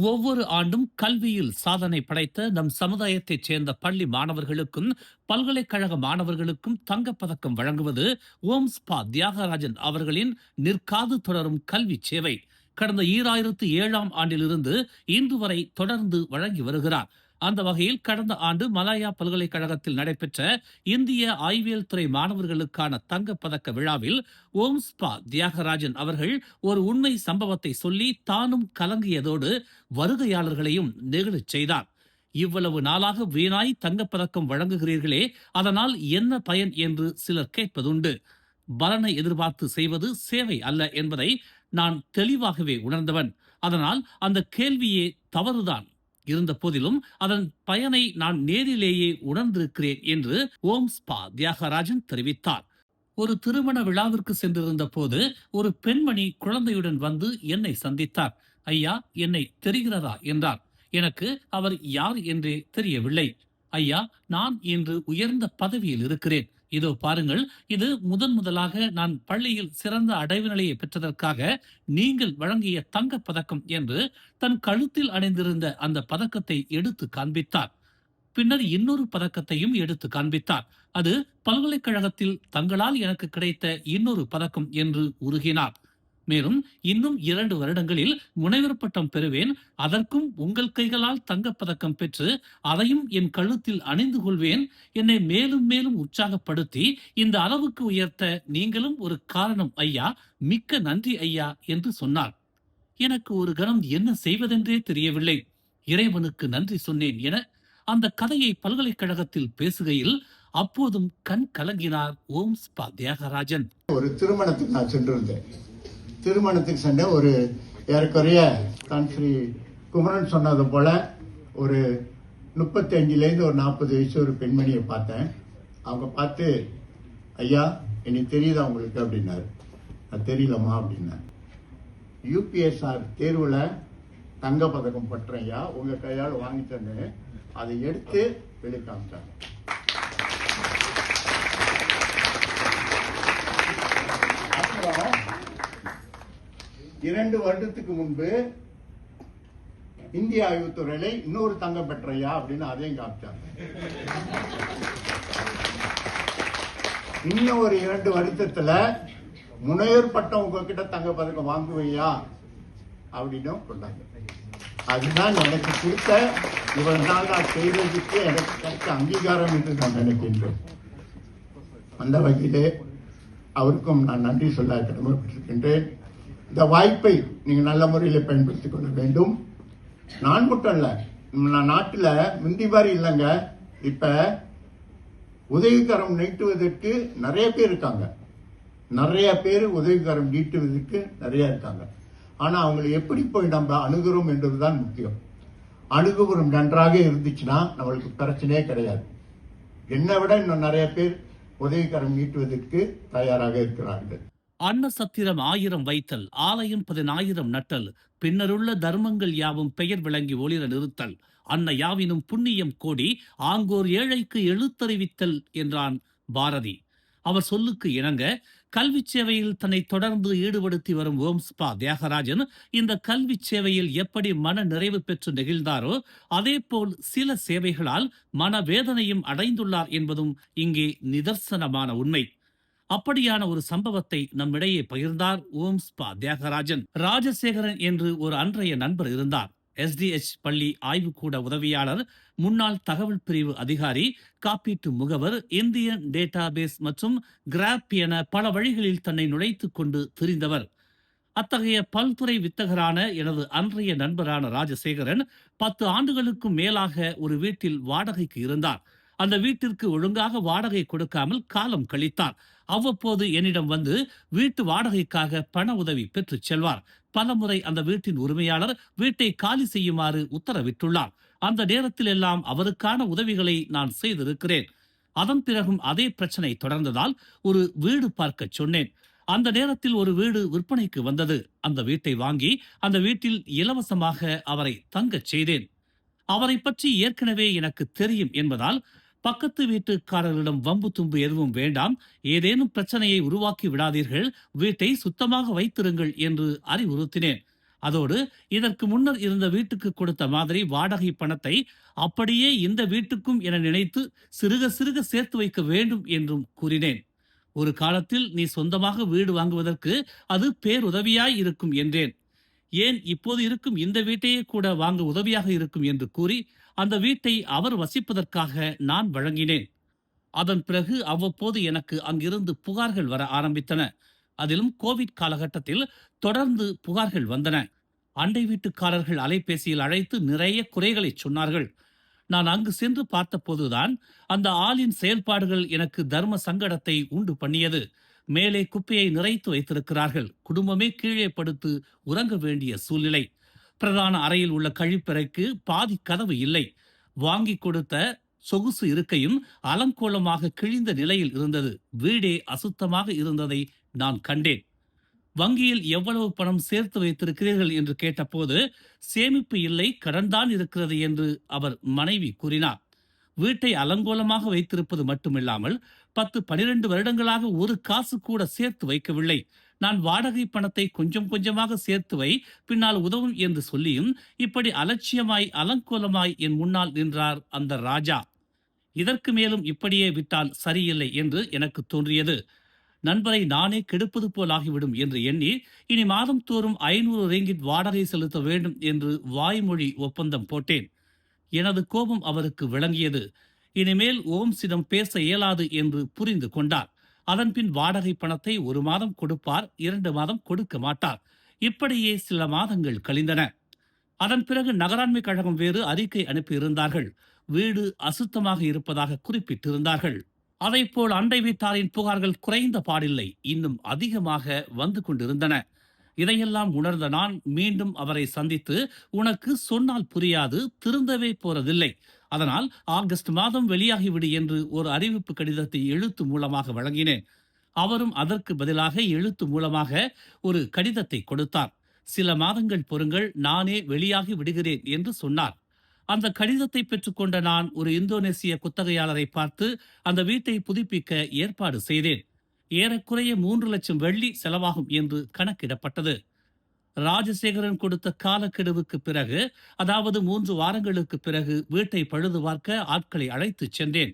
ஒவ்வொரு ஆண்டும் கல்வியில் சாதனை படைத்த நம் சமுதாயத்தைச் சேர்ந்த பள்ளி மாணவர்களுக்கும் பல்கலைக்கழக மாணவர்களுக்கும் தங்கப்பதக்கம் வழங்குவது ஓம்ஸ்பா தியாகராஜன் அவர்களின் நிற்காது தொடரும் கல்வி சேவை. கடந்த 2007ஆம் ஆண்டிலிருந்து இன்று வரை தொடர்ந்து வழங்கி வருகிறார். அந்த வகையில் கடந்த ஆண்டு மலாயா பல்கலைக்கழகத்தில் நடைபெற்ற இந்திய ஆய்வியல் துறை மாணவர்களுக்கான தங்கப்பதக்க விழாவில் ஓம்ஸ்பா தியாகராஜன் அவர்கள் ஒரு உண்மை சம்பவத்தை சொல்லி தானும் கலங்கியதோடு வருகையாளர்களையும் நெகிழச் செய்தார். இவ்வளவு நாளாக வீணாய் தங்கப்பதக்கம் வழங்குகிறீர்களே, அதனால் என்ன பயன் என்று சிலர் கேட்பதுண்டு. பலனை எதிர்பார்த்து செய்வது சேவை அல்ல என்பதை நான் தெளிவாகவே உணர்ந்தவன். அதனால் அந்த கேள்வியே தவறுதான். இருந்த போதிலும் அதன் பயனை நான் நேரிலேயே உணர்ந்திருக்கிறேன் என்று ஓம்ஸ்பா தியாகராஜன் தெரிவித்தார். ஒரு திருமண விழாவிற்கு சென்றிருந்த போது ஒரு பெண்மணி குழந்தையுடன் வந்து என்னை சந்தித்தார். ஐயா, என்னை தெரிகிறதா என்றார். எனக்கு அவர் யார் என்றே தெரியவில்லை. ஐயா, நான் இன்று உயர்ந்த பதவியில் இருக்கிறேன். இதோ பாருங்கள், இது முதலாக நான் பள்ளியில் சிறந்த அடைவு நிலையை பெற்றதற்காக நீங்கள் வழங்கிய தங்கப் பதக்கம் என்று தன் கழுத்தில் அணிந்திருந்த அந்த பதக்கத்தை எடுத்து காண்பித்தார். பின்னர் இன்னொரு பதக்கத்தையும் எடுத்து காண்பித்தார். அது பல்கலைக்கழகத்தில் தங்களால் எனக்கு கிடைத்த இன்னொரு பதக்கம் என்று உருகினார். மேலும் இன்னும் 2 வருடங்களில் முனைவர் பட்டம் பெறுவேன். அதற்கும் உங்கள் கைகளால் தங்கப்பதக்கம் பெற்று அதையும் என் கழுத்தில் அணிந்து கொள்வேன். என்னை மேலும் மேலும் உற்சாகப்படுத்தி இந்த அளவுக்கு உயர்த்த நீங்களும் ஒரு காரணம் ஐயா. மிக்க நன்றி ஐயா என்று சொன்னார். எனக்கு ஒரு கணம் என்ன செய்வதென்றே தெரியவில்லை. இறைவனுக்கு நன்றி சொன்னேன் என அந்த கதையை பல்கலைக்கழகத்தில் பேசுகையில் அப்போதும் கண் கலங்கினார் ஓம்ஸ்பா தியாகராஜன். ஒரு திருமணத்துக்கு நான் சென்றிருந்தேன். திருமணத்துக்கு சென்ற ஒரு ஏறக்குறைய தான் ஸ்ரீ குமரன் சொன்னது போல ஒரு 35லேருந்து ஒரு 40 வயசு ஒரு பெண்மணியை பார்த்தேன். அவங்க பார்த்து, ஐயா எனக்கு தெரியுதா உங்களுக்கு அப்படின்னாரு. அது தெரியலம்மா அப்படின்னா. யூபிஎஸ்ஆர் தேர்வுல தங்க பதக்கம் பற்றேன் ஐயா, உங்க கையால் வாங்கி தந்தேன். அதை எடுத்து வெளியே காமிச்சாங்க. அப்புறம் 2 வருடத்துக்கு முன்பு இந்திய ஆய்வுத்துறையில இன்னொரு தங்கம் பெற்றையா அப்படின்னு அதையும் காமிச்சாங்க. இன்னும் ஒரு 2 வருடத்துல முனைவர் பட்டம் உங்ககிட்ட தங்க பதக்கம் வாங்குவையா அப்படின்னு கொண்டாங்க. அதுதான் எனக்கு கொடுத்த இவ்வளவு நாள் நான் செய்ததுக்கு எனக்கு கிடைச்ச அங்கீகாரம் என்று நான் நினைக்கின்றேன். அந்த வகையிலே அவருக்கும் நான் நன்றி சொல்ல கடமைப்பட்டிருக்கின்றேன். இந்த வாய்ப்பை நீங்க நல்ல முறையில் பயன்படுத்திக் கொள்ள வேண்டும். நான் மட்டும் இல்ல, நம்ம நாட்டில் முந்தி மாதிரி இல்லைங்க. இப்ப உதவிக்கரம் நீட்டுவதற்கு நிறைய பேர் இருக்காங்க. நிறைய பேர் உதவிக்கரம் நீட்டுவதற்கு நிறைய இருக்காங்க. ஆனா அவங்களை எப்படி போய் நம்ம அணுகிறோம் என்பதுதான் முக்கியம். அணுகுமுறை நன்றாக இருந்துச்சுன்னா நம்மளுக்கு பிரச்சனையே கிடையாது. என்னை விட இன்னும் நிறைய பேர் உதவிக்கரம் நீட்டுவதற்கு தயாராக இருக்கிறார்கள். அன்ன சத்திரம் 1000 வைத்தல், ஆலயம் 10,000 நட்டல், பின்னருள்ள தர்மங்கள் யாவும் பெயர் விளங்கி ஒளிர நிறுத்தல், அன்ன யாவினும் புண்ணியம் கோடி, ஆங்கோர் ஏழைக்கு எழுத்தறிவித்தல் என்றான் பாரதி. அவர் சொல்லுக்கு இணங்க கல்வி சேவையில் தன்னை தொடர்ந்து ஈடுபடுத்தி வரும் ஓம்ஸ்பா தியாகராஜன் இந்த கல்வி சேவையில் எப்படி மன நிறைவு பெற்று நெகிழ்ந்தாரோ அதேபோல் சில சேவைகளால் மனவேதனையும் அடைந்துள்ளார் என்பதும் இங்கே நிதர்சனமான உண்மை. அப்படியான ஒரு சம்பவத்தை நம்மிடையே பகிர்ந்தார் ஓம்ஸ்பா தியாகராஜன். ராஜசேகரன் என்று ஒரு அன்றைய நண்பர் இருந்தார். SDH பள்ளி ஆய்வுக்கூட உதவியாளர், முன்னாள் தகவல் பிரிவு அதிகாரி, காப்பீட்டு முகவர், இந்தியன் டேட்டாபேஸ் மற்றும் கிராப் என பல வழிகளில் தன்னை நுழைத்துக் கொண்டு திரிந்தவர். அத்தகைய பல்துறை வித்தகரான எனது அன்றைய நண்பரான ராஜசேகரன் 10 ஆண்டுகளுக்கும் மேலாக ஒரு வீட்டில் வாடகைக்கு இருந்தார். அந்த வீட்டிற்கு ஒழுங்காக வாடகை கொடுக்காமல் காலம் கழித்தார். அவ்வப்போது என்னிடம் வந்து வீட்டு வாடகைக்காக பண உதவி பெற்று செல்வார். பலமுறை அந்த வீட்டின் உரிமையாளர் வீட்டை காலி செய்யுமாறு உத்தரவிட்டுள்ளார். அந்த நேரத்தில் எல்லாம் அவருக்கான உதவிகளை நான் செய்திருக்கிறேன். அதன் பிறகும் அதே பிரச்சனை தொடர்ந்ததால் ஒரு வீடு பார்க்க சொன்னேன். அந்த நேரத்தில் ஒரு வீடு விற்பனைக்கு வந்தது. அந்த வீட்டை வாங்கி அந்த வீட்டில் இலவசமாக அவரை தங்கச் செய்தேன். அவரை பற்றி ஏற்கனவே எனக்கு தெரியும் என்பதால் பக்கத்து வீட்டுக்காரர்களிடம் வம்பு தும்பு எதுவும் வேண்டாம், ஏதேனும் பிரச்சனையை உருவாக்கி விடாதீர்கள், வீட்டை சுத்தமாக வைத்திருங்கள் என்று அறிவுறுத்தினேன். அதோடு இதற்கு முன்னர் இருந்த வீட்டுக்கு கொடுத்த மாதிரி வாடகை பணத்தை அப்படியே இந்த வீட்டுக்கும் என நினைத்து சிறுக சிறுக சேர்த்து வைக்க வேண்டும் என்றும் கூறினேன். ஒரு காலத்தில் நீ சொந்தமாக வீடு வாங்குவதற்கு அது பேருதவியாய் இருக்கும் என்றேன். ஏன் இப்போது இருக்கும் இந்த வீட்டையே கூட வாங்க உதவியாக இருக்கும் என்று கூறி அந்த வீட்டை அவர் வசிப்பதற்காக நான் வழங்கினேன். அதன் பிறகு அவ்வப்போது எனக்கு அங்கிருந்து புகார்கள் வர ஆரம்பித்தன. அதிலும் கோவிட் காலகட்டத்தில் தொடர்ந்து புகார்கள் வந்தன. அண்டை வீட்டுக்காரர்கள் அலைபேசியில் அழைத்து நிறைய குறைகளை சொன்னார்கள். நான் அங்கு சென்று பார்த்தபோதுதான் அந்த ஆளின் செயல்பாடுகள் எனக்கு தர்ம சங்கடத்தை உண்டு பண்ணியது. மேலே குப்பையை நிறைத்து வைத்திருக்கிறார்கள். குடும்பமே கீழே படுத்து உறங்க வேண்டிய சூழ்நிலை. பிரதான அறையில் உள்ள கழிப்பறைக்கு பாதி கதவு இல்லை. வாங்கி கொடுத்த சொகுசு இருக்கையும் அலங்கோலமாக கிழிந்த நிலையில் இருந்தது. வீடே அசுத்தமாக இருந்ததை நான் கண்டேன். வங்கியில் எவ்வளவு பணம் சேர்த்து வைத்திருக்கிறீர்கள் என்று கேட்டபோது சேமிப்பு இல்லை, கடன்தான் இருக்கிறது என்று அவர் மனைவி கூறினார். வீட்டை அலங்கோலமாக வைத்திருப்பது மட்டுமில்லாமல் 10-12 வருடங்களாக ஒரு காசு கூட சேர்த்து வைக்கவில்லை. நான் வாடகை பணத்தை கொஞ்சம் கொஞ்சமாக சேர்த்து வை, பின்னால் உதவும் என்று சொல்லியும் இப்படி அலட்சியமாய் அலங்கோலமாய் என் முன்னால் நின்றார் அந்த ராஜா. இதற்கு மேலும் இப்படியே விட்டால் சரியில்லை என்று எனக்கு தோன்றியது. நண்பரை நானே கெடுப்பது போல் ஆகிவிடும் என்று எண்ணி இனி மாதம் தோறும் 500 ரிங்கிட் வாடகை செலுத்த வேண்டும் என்று வாய்மொழி ஒப்பந்தம் போட்டேன். எனது கோபம் அவருக்கு விளங்கியது. இனிமேல் ஓம்ஸிடம் பேச இயலாது என்று புரிந்து கொண்டார். அதன்பின் வாடகை பணத்தை 1 மாதம் கொடுப்பார், 2 மாதம் கொடுக்க மாட்டார். இப்படியே சில மாதங்கள் கழிந்தன. அதன் பிறகு நகராண்மை கழகம் வேறு அறிக்கை அனுப்பியிருந்தார்கள். வீடு அசுத்தமாக இருப்பதாக குறிப்பிட்டிருந்தார்கள். அதைப்போல் அண்டை வீட்டாரின் புகார்கள் குறைந்த பாடில்லை, இன்னும் அதிகமாக வந்து கொண்டிருந்தன. இதையெல்லாம் உணர்ந்த நான் மீண்டும் அவரை சந்தித்து, உனக்கு சொன்னால் புரியாது, திருந்தவே போறதில்லை, அதனால் ஆகஸ்ட் மாதம் வெளியாகிவிடு என்று ஒரு அறிவிப்பு கடிதத்தை எழுத்து மூலமாக வழங்கினேன். அவரும் அதற்கு பதிலாக எழுத்து மூலமாக ஒரு கடிதத்தை கொடுத்தார். சில மாதங்கள் பொறுங்கள், நானே வெளியாகி விடுகிறேன் என்று சொன்னார். அந்த கடிதத்தை பெற்றுக்கொண்ட நான் ஒரு இந்தோனேசிய குத்தகையாளரை பார்த்து அந்த வீட்டை புதுப்பிக்க ஏற்பாடு செய்தேன். ஏறக்குறைய 3 லட்சம் வெள்ளி செலவாகும் என்று கணக்கிடப்பட்டது. ராஜசேகரன் கொடுத்த காலக்கெடுவுக்கு பிறகு, அதாவது 3 வாரங்களுக்கு பிறகு வீட்டை பழுது பார்க்க ஆட்களை அழைத்து சென்றேன்.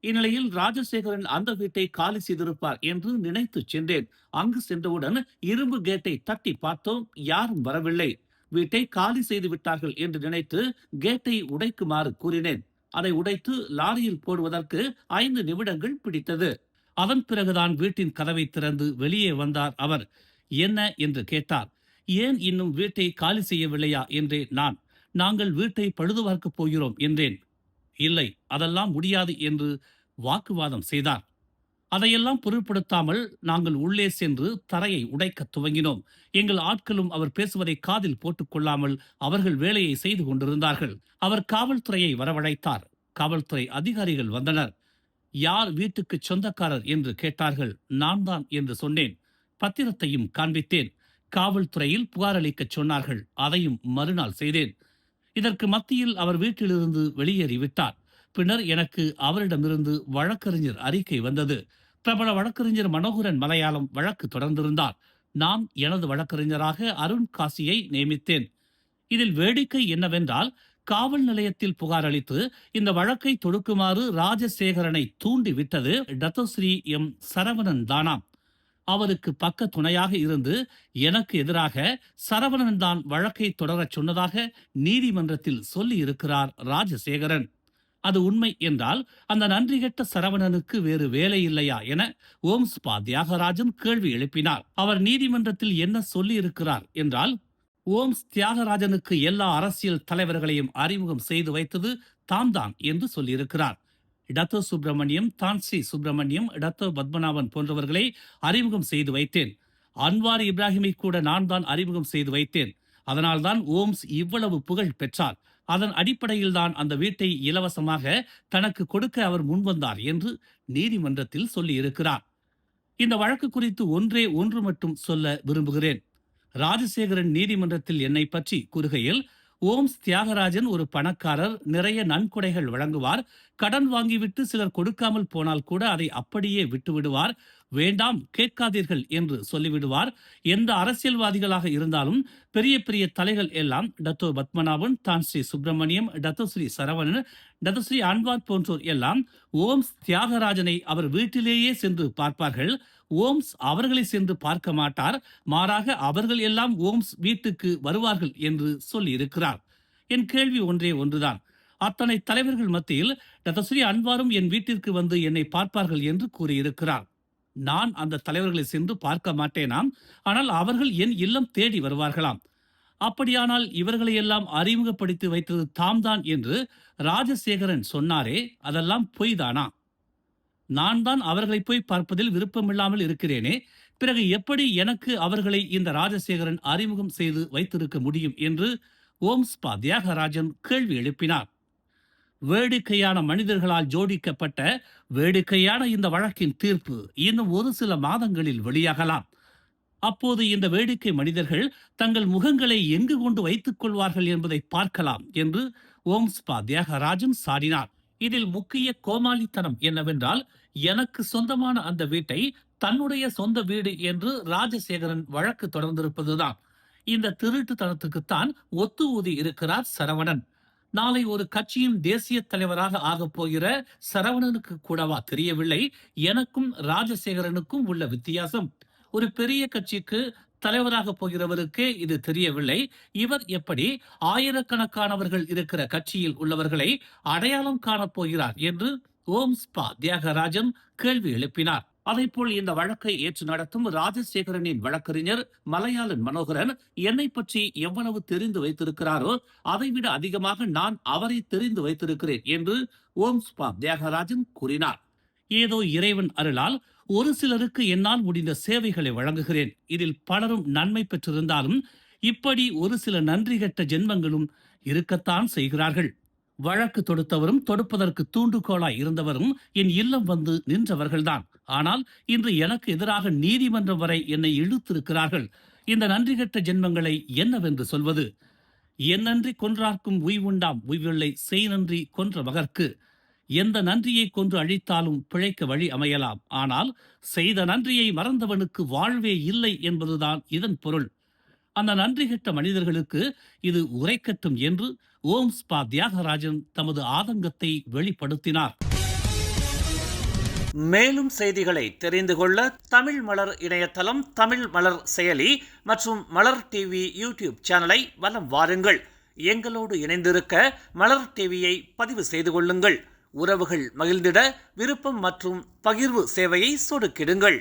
இந்நிலையில் ராஜசேகரன் அந்த வீட்டை காலி செய்திருப்பார் என்று நினைத்து சென்றேன். அங்கு சென்றவுடன் இரும்பு கேட்டை தட்டி பார்த்தோம், யாரும் வரவில்லை. வீட்டை காலி செய்து விட்டார்கள் என்று நினைத்து கேட்டை உடைக்குமாறு கூறினேன். அதை உடைத்து லாரியில் போடுவதற்கு 5 நிமிடங்கள் பிடித்தது. அதன் பிறகுதான் வீட்டின் கதவை திறந்து வெளியே வந்தார் அவர். என்ன என்று கேட்டார். ஏன் இன்னும் வீட்டை காலி செய்யவில்லையா என்றேன் நான். நாங்கள் வீட்டை பழுது பார்க்கப் போகிறோம் என்றேன். இல்லை, அதெல்லாம் முடியாது என்று வாக்குவாதம் செய்தார். அதையெல்லாம் பொருட்படுத்தாமல் நாங்கள் உள்ளே சென்று தரையை உடைக்க துவங்கினோம். எங்கள் ஆட்களும் அவர் பேசுவதை காதில் போட்டுக்கொள்ளாமல் அவர்கள் வேலையை செய்து கொண்டிருந்தார்கள். அவர் காவல்துறையை வரவழைத்தார். காவல்துறை அதிகாரிகள் வந்தனர். யார் வீட்டுக்கு சொந்தக்காரர் என்று கேட்டார்கள். நான் தான் என்று சொன்னேன். பத்திரத்தையும் காண்பித்தேன். காவல்துறையில் புகார் அளிக்க சொன்னார்கள். அதையும் மறுநாள் செய்தேன். இதற்கு மத்தியில் அவர் வீட்டிலிருந்து வெளியேறிவிட்டார். பின்னர் எனக்கு அவரிடமிருந்து வழக்கறிஞர் அறிக்கை வந்தது. பிரபல வழக்கறிஞர் மனோகரன் மலையாளம் வழக்கு தொடர்ந்திருந்தார். நான் எனது வழக்கறிஞராக அருண் காசியை நியமித்தேன். இதில் வேடிக்கை என்னவென்றால், காவல் நிலையத்தில் புகார் அளித்து இந்த வழக்கை தொடுக்குமாறு ராஜசேகரனை தூண்டி விட்டது டத்தோஸ்ரீ எம் சரவணன் தானாம். அவருக்கு பக்க துணையாக இருந்து எனக்கு எதிராக சரவணன் தான் வழக்கை தொடரச் சொன்னதாக நீதிமன்றத்தில் சொல்லி இருக்கிறார் ராஜசேகரன். அது உண்மை என்றால் அந்த நன்றி கெட்ட சரவணனுக்கு வேறு வேலை இல்லையா என ஓம்ஸ்பா தியாகராஜன் கேள்வி எழுப்பினார். அவர் நீதிமன்றத்தில் என்ன சொல்லி இருக்கிறார் என்றால், ஓம்ஸ் தியாகராஜனுக்கு எல்லா அரசியல் தலைவர்களையும் அறிமுகம் செய்து வைத்தது தான் என்று சொல்லியிருக்கிறார். டத்தோ சுப்பிரமணியம், தான்சி சுப்பிரமணியம், டத்தோ பத்மநாபன் போன்றவர்களை அறிமுகம் செய்து வைத்தேன். அன்வார் இப்ராஹிமை கூட நான் தான் அறிமுகம் செய்து வைத்தேன். அதனால்தான் ஓம்ஸ் இவ்வளவு புகழ் பெற்றார். அதன் அடிப்படையில் தான் அந்த வீட்டை இலவசமாக தனக்கு கொடுக்க அவர் முன்வந்தார் என்று நீதிமன்றத்தில் சொல்லி இருக்கிறார். இந்த வழக்கு குறித்து ஒன்று மட்டும் சொல்ல விரும்புகிறேன். ராஜசேகரன் நீதிமன்றத்தில் என்னை பற்றி கூறுகையில், ஓம்ஸ் தியாகராஜன் ஒரு பணக்காரர், நிறைய நன்கொடைகள் வழங்குவார், கடன் வாங்கிவிட்டு சிலர் கொடுக்காமல் போனால் கூட அதை அப்படியே விட்டு விடுவார், வேண்டாம் கேட்காதீர்கள் என்று சொல்லிவிடுவார். எந்த அரசியல்வாதிகளாக இருந்தாலும் பெரிய பெரிய தலைகள் எல்லாம் டத்தோ பத்மநாபன், தான் Sri Subramaniam, Dato Sri Saravanan, Dato Sri Anwar போன்றோர் எல்லாம் ஓம்ஸ் தியாகராஜனை அவர் வீட்டிலேயே சென்று பார்ப்பார்கள். ஓம்ஸ் அவர்களை சென்று பார்க்க மாட்டார், மாறாக அவர்கள் எல்லாம் ஓம்ஸ் வீட்டுக்கு வருவார்கள் என்று சொல்லியிருக்கிறார். என் கேள்வி ஒன்றே ஒன்றுதான். அத்தனை தலைவர்கள் மத்தியில் டத்தஸ்ரீ அன்வாரும் என் வீட்டிற்கு வந்து என்னை பார்ப்பார்கள் என்று கூறியிருக்கிறார். நான் அந்த தலைவர்களை சென்று பார்க்க மாட்டேனாம், ஆனால் அவர்கள் என் இல்லம் தேடி வருவார்களாம். அப்படியானால் இவர்களை எல்லாம் அறிமுகப்படுத்தி வைத்தது தாம்தான் என்று ராஜசேகரன் சொன்னாரே, அதெல்லாம் பொய்தானா? நான் தான் அவர்களை போய் பார்ப்பதில் விருப்பமில்லாமல் இருக்கிறேனே, பிறகு எப்படி எனக்கு அவர்களை இந்த ராஜசேகரன் அறிமுகம் செய்து வைத்திருக்க முடியும் என்று ஓம்ஸ்பா தியாகராஜன் கேள்வி எழுப்பினார். வேடிக்கையான மனிதர்களால் ஜோடிக்கப்பட்ட வேடிக்கையான இந்த வழக்கின் தீர்ப்பு இன்னும் ஒரு சில மாதங்களில் வெளியாகலாம். அப்போது இந்த வேடிக்கை மனிதர்கள் தங்கள் முகங்களை எங்கு கொண்டு வைத்துக் கொள்வார்கள் என்பதை பார்க்கலாம் என்று ஓம்ஸ்பா தியாகராஜன் சாடினார். இதில் முக்கிய கோமாளித்தனம் என்னவென்றால், எனக்கு சொந்தமான அந்த வீட்டை தன்னுடைய சொந்த வீடு என்று ராஜசேகரன் வழக்கு தொடர்ந்திருப்பதுதான். இந்த திருட்டுத்தனத்துக்குத்தான் ஒத்து ஊதி இருக்கிறார் சரவணன். நாளை ஒரு கட்சியின் தேசிய தலைவராக ஆகப் போகிற சரவணனுக்கு கூடவா தெரியவில்லை எனக்கும் ராஜசேகரனுக்கும் உள்ள வித்தியாசம்? ஒரு பெரிய கட்சிக்கு தலைவராக போகிறவருக்கே இது தெரியவில்லை, இவர் எப்படி ஆயிரக்கணக்கானவர்கள் இருக்கிற கட்சியில் உள்ளவர்களை அடையாளம் காணப் போகிறார் என்று ஓம்ஸ்பா தியாகராஜன் கேள்வி எழுப்பினார். அதேபோல் இந்த வழக்கை ஏற்று நடத்தும் ராஜசேகரனின் வழக்கறிஞர் மலையாளன் மனோகரன் என்னை பற்றி எவ்வளவு தெரிந்து வைத்திருக்கிறாரோ அதைவிட அதிகமாக நான் அவரை தெரிந்து வைத்திருக்கிறேன் என்று ஓம்ஸ்பா தியாகராஜன் கூறினார். ஏதோ இறைவன் அருளால் ஒரு சிலருக்கு என்னால் முடிந்த சேவைகளை வழங்குகிறேன். இதில் பலரும் நன்மை பெற்றிருந்தாலும் இப்படி ஒரு சில நன்றி கெட்ட ஜென்மங்களும் இருக்கத்தான் செய்கிறார்கள். வழக்கு தொடுத்தவரும் தொடுப்பதற்கு தூண்டுகோலாய் இருந்தவரும் என் இல்லம் வந்து நின்றவர்கள்தான். ஆனால் இன்று எனக்கு எதிராக நீதிமன்றம் வரை என்னை இழுத்திருக்கிறார்கள். இந்த நன்றி கெட்ட ஜென்மங்களை என்னவென்று சொல்வது? என் நன்றி கொன்றார்க்கும் உய்வுண்டாம் உய்வில்லை, செய் நன்றி கொன்ற மகற்கு. எந்த நன்றியை கொன்று அழித்தாலும் பிழைக்க வழி அமையலாம், ஆனால் செய்த நன்றியை மறந்தவனுக்கு வாழ்வே இல்லை என்பதுதான் இதன் பொருள். அந்த நன்றி கெட்ட மனிதர்களுக்கு இது உரைக்கட்டும் என்று ஓம்ஸ்பா தியாகராஜன் தமது ஆதங்கத்தை வெளிப்படுத்தினார். மேலும் செய்திகளை தெரிந்து கொள்ள தமிழ் மலர் இணையதளம், தமிழ் மலர் செயலி மற்றும் மலர் டிவி யூடியூப் சேனலை வலம் வாருங்கள். எங்களோடு இணைந்திருக்க மலர் டிவியை பதிவு செய்து கொள்ளுங்கள். உறவுகள் மகிழ்ந்திட விருப்பம் மற்றும் பகிர்வு சேவையை சொடுக்கிடுங்கள்.